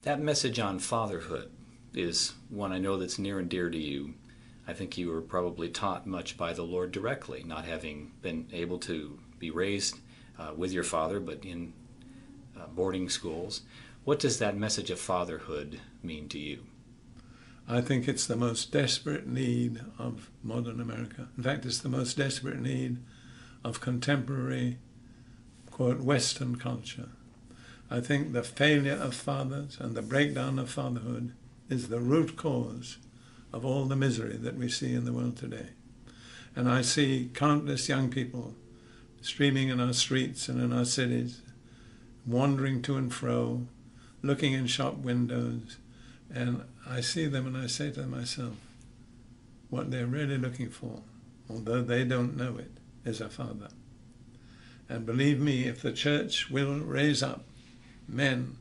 That message on fatherhood is one I know that's near and dear to you. I think you were probably taught much by the Lord directly, not having been able to be raised with your father, but in boarding schools. What does that message of fatherhood mean to you? I think it's the most desperate need of modern America. In fact, it's the most desperate need of contemporary, quote, Western culture. I think the failure of fathers and the breakdown of fatherhood is the root cause of all the misery that we see in the world today. And I see countless young people streaming in our streets and in our cities, wandering to and fro, looking in shop windows, and I see them and I say to myself, what they're really looking for, although they don't know it, is a father. And believe me, if the church will raise up men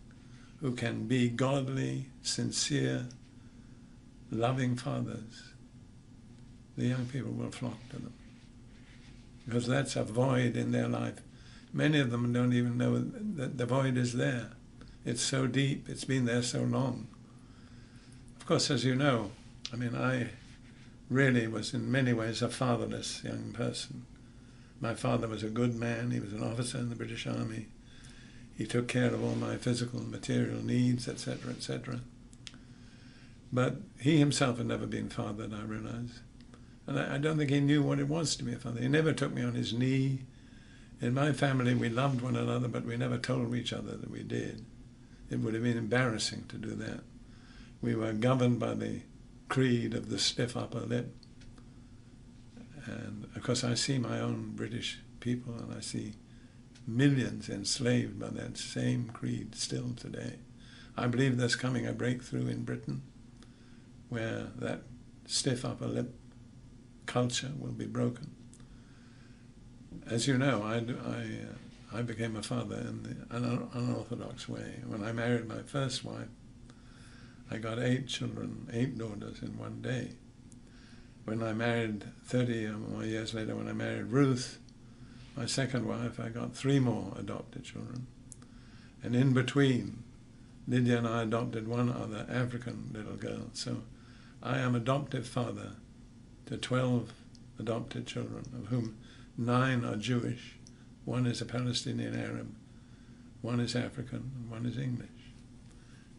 who can be godly, sincere, loving fathers, the young people will flock to them. Because that's a void in their life. Many of them don't even know that the void is there. It's so deep, it's been there so long. Of course, as you know, I really was in many ways a fatherless young person. My father was a good man. He was an officer in the British Army. He took care of all my physical and material needs, etc., etc. But he himself had never been fathered, I realized. And I don't think he knew what it was to be a father. He never took me on his knee. In my family, we loved one another, but we never told each other that we did. It would have been embarrassing to do that. We were governed by the creed of the stiff upper lip. And of course I see my own British people and I see millions enslaved by that same creed still today. I believe there's coming a breakthrough in Britain where that stiff upper lip culture will be broken. As you know, I became a father in the unorthodox way. When I married my first wife, I got 8 children, 8 daughters in one day. When I married 30 or more years later, when I married Ruth, my second wife, I got 3 more adopted children. And in between, Lydia and I adopted one other African little girl. So I am adoptive father to 12 adopted children, of whom 9 are Jewish, 1 is a Palestinian Arab, 1 is African, and 1 is English.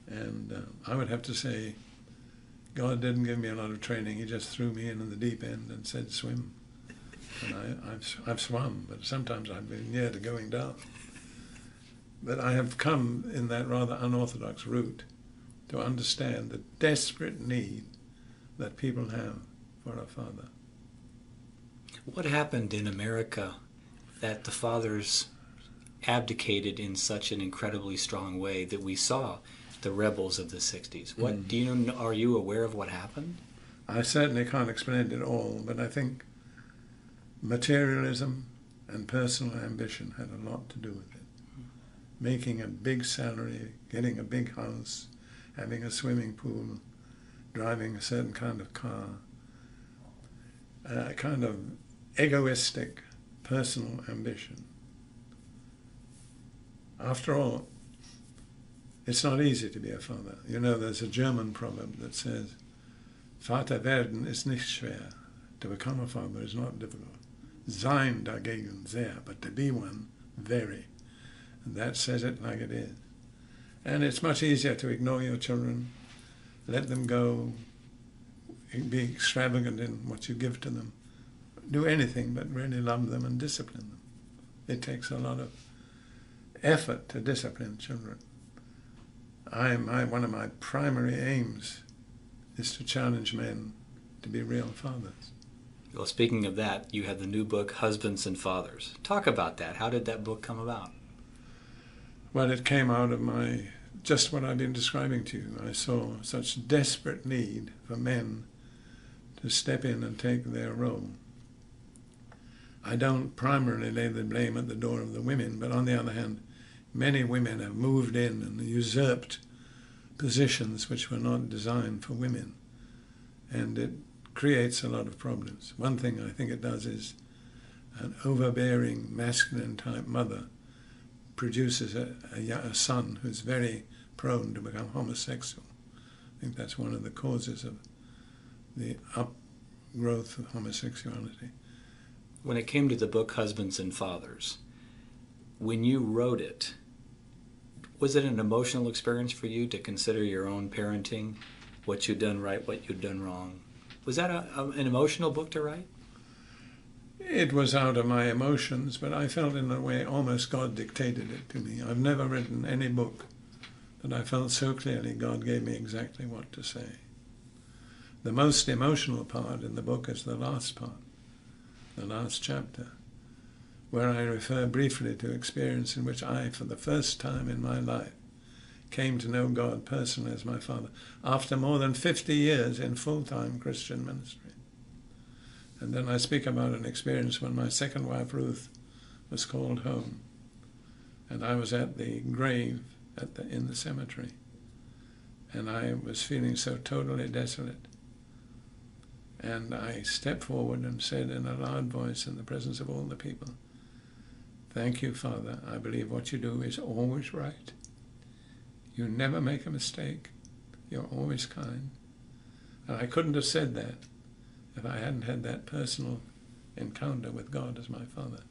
And I would have to say, God didn't give me a lot of training. He just threw me in the deep end and said, swim. And I've swum, but sometimes I've been near to going down. But I have come in that rather unorthodox route to understand the desperate need that people have for a father. What happened in America that the fathers abdicated in such an incredibly strong way that we saw the rebels of the 60s? What do you know? Are you aware of what happened? I certainly can't explain it all, but I think materialism and personal ambition had a lot to do with it. Making a big salary, getting a big house, having a swimming pool, driving a certain kind of car, a kind of egoistic personal ambition. After all, it's not easy to be a father. You know, there's a German proverb that says, Vater werden ist nicht schwer. To become a father is not difficult. Sein dagegen sehr, but to be one, very. And that says it like it is. And it's much easier to ignore your children, let them go, be extravagant in what you give to them, do anything but really love them and discipline them. It takes a lot of effort to discipline children. One of my primary aims is to challenge men to be real fathers. Well, speaking of that, you have the new book, Husbands and Fathers. Talk about that. How did that book come about? Well, it came out of just what I've been describing to you. I saw such desperate need for men to step in and take their role. I don't primarily lay the blame at the door of the women, but on the other hand, many women have moved in and usurped positions which were not designed for women. And it creates a lot of problems. One thing I think it does is an overbearing, masculine type mother produces a son who's very prone to become homosexual. I think that's one of the causes of the upgrowth of homosexuality. When it came to the book Husbands and Fathers, when you wrote it, was it an emotional experience for you to consider your own parenting, what you'd done right, what you'd done wrong? Was that an emotional book to write? It was out of my emotions, but I felt in a way almost God dictated it to me. I've never written any book that I felt so clearly God gave me exactly what to say. The most emotional part in the book is the last part, the last chapter, where I refer briefly to experience in which I, for the first time in my life, came to know God personally as my Father, after more than 50 years in full-time Christian ministry. And then I speak about an experience when my second wife, Ruth, was called home. And I was at the grave in the cemetery. And I was feeling so totally desolate. And I stepped forward and said in a loud voice in the presence of all the people, "Thank you, Father. I believe what you do is always right. You never make a mistake. You're always kind." And I couldn't have said that if I hadn't had that personal encounter with God as my Father.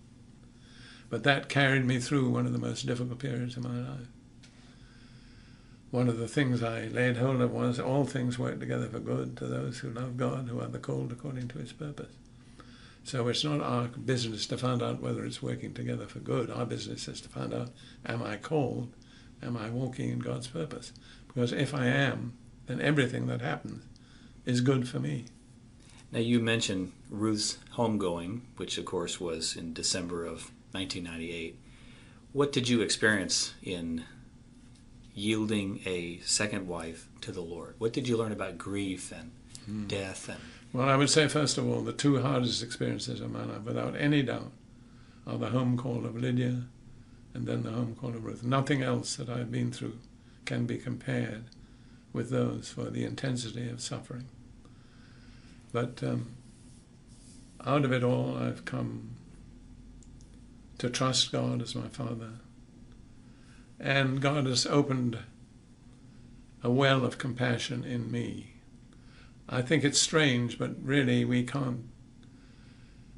But that carried me through one of the most difficult periods of my life. One of the things I laid hold of was all things work together for good to those who love God, who are the called according to his purpose. So it's not our business to find out whether it's working together for good. Our business is to find out, am I called? Am I walking in God's purpose? Because if I am, then everything that happens is good for me. Now, you mentioned Ruth's homegoing, which of course was in December of 1998. What did you experience in yielding a second wife to the Lord? What did you learn about grief and death? Well, I would say, first of all, the two hardest experiences of my life, without any doubt, are the home call of Lydia and then the home call of Ruth. Nothing else that I've been through can be compared with those for the intensity of suffering. But out of it all, I've come to trust God as my Father. And God has opened a well of compassion in me. I think it's strange, but really we can't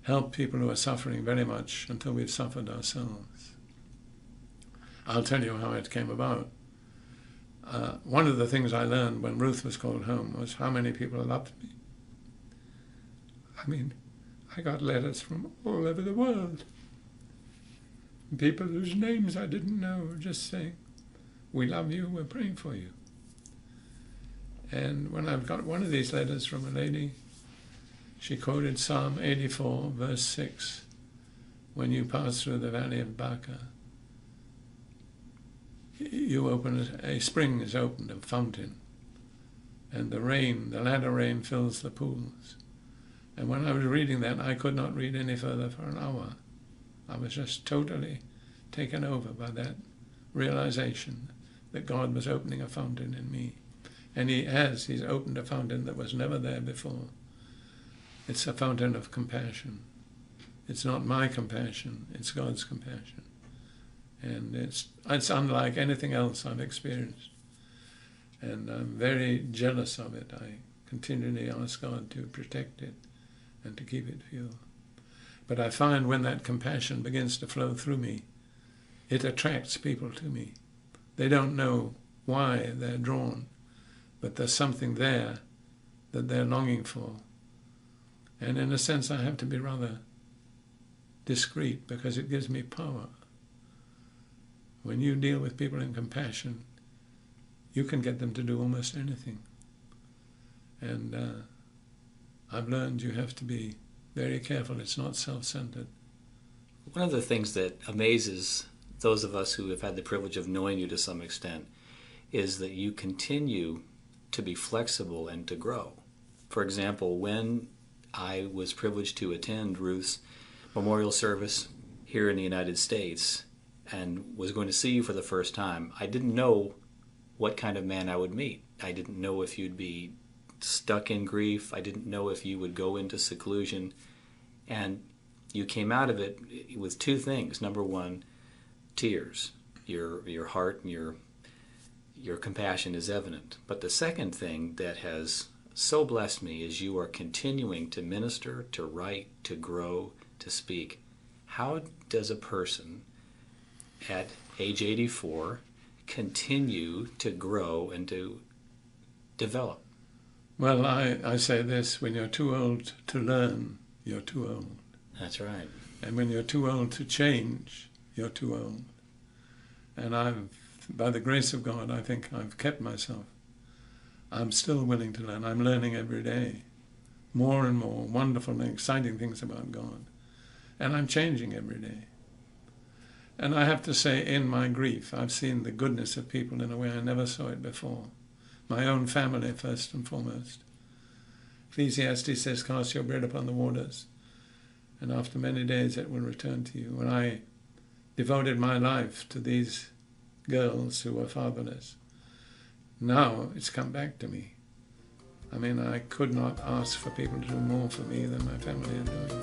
help people who are suffering very much until we've suffered ourselves. I'll tell you how it came about. One of the things I learned when Ruth was called home was how many people loved me. I mean, I got letters from all over the world. People whose names I didn't know were just saying, "We love you, we're praying for you." And when I've got one of these letters from a lady, she quoted Psalm 84, verse 6, "When you pass through the valley of Baca, a spring is opened, a fountain, and the latter rain fills the pools." And when I was reading that, I could not read any further for an hour. I was just totally taken over by that realization that God was opening a fountain in me. And He's opened a fountain that was never there before. It's a fountain of compassion. It's not my compassion, it's God's compassion. And it's unlike anything else I've experienced. And I'm very jealous of it. I continually ask God to protect it and to keep it pure. But I find when that compassion begins to flow through me, it attracts people to me. They don't know why they're drawn, but there's something there that they're longing for. And in a sense, I have to be rather discreet because it gives me power. When you deal with people in compassion, you can get them to do almost anything. And I've learned you have to be very careful. It's not self-centered. One of the things that amazes those of us who have had the privilege of knowing you to some extent is that you continue to be flexible and to grow. For example, when I was privileged to attend Ruth's memorial service here in the United States and was going to see you for the first time, I didn't know what kind of man I would meet. I didn't know if you'd be stuck in grief. I didn't know if you would go into seclusion. And you came out of it with two things. Number one, tears. Your heart and your compassion is evident. But the second thing that has so blessed me is you are continuing to minister, to write, to grow, to speak. How does a person at age 84 continue to grow and to develop? Well, I say this, when you're too old to learn, you're too old. That's right. And when you're too old to change, you're too old. And by the grace of God, I think I've kept myself. I'm still willing to learn. I'm learning every day. More and more wonderful and exciting things about God. And I'm changing every day. And I have to say, in my grief, I've seen the goodness of people in a way I never saw it before. My own family, first and foremost. Ecclesiastes says, cast your bread upon the waters, and after many days it will return to you. When I devoted my life to these girls who were fatherless, now it's come back to me. I mean, I could not ask for people to do more for me than my family are doing.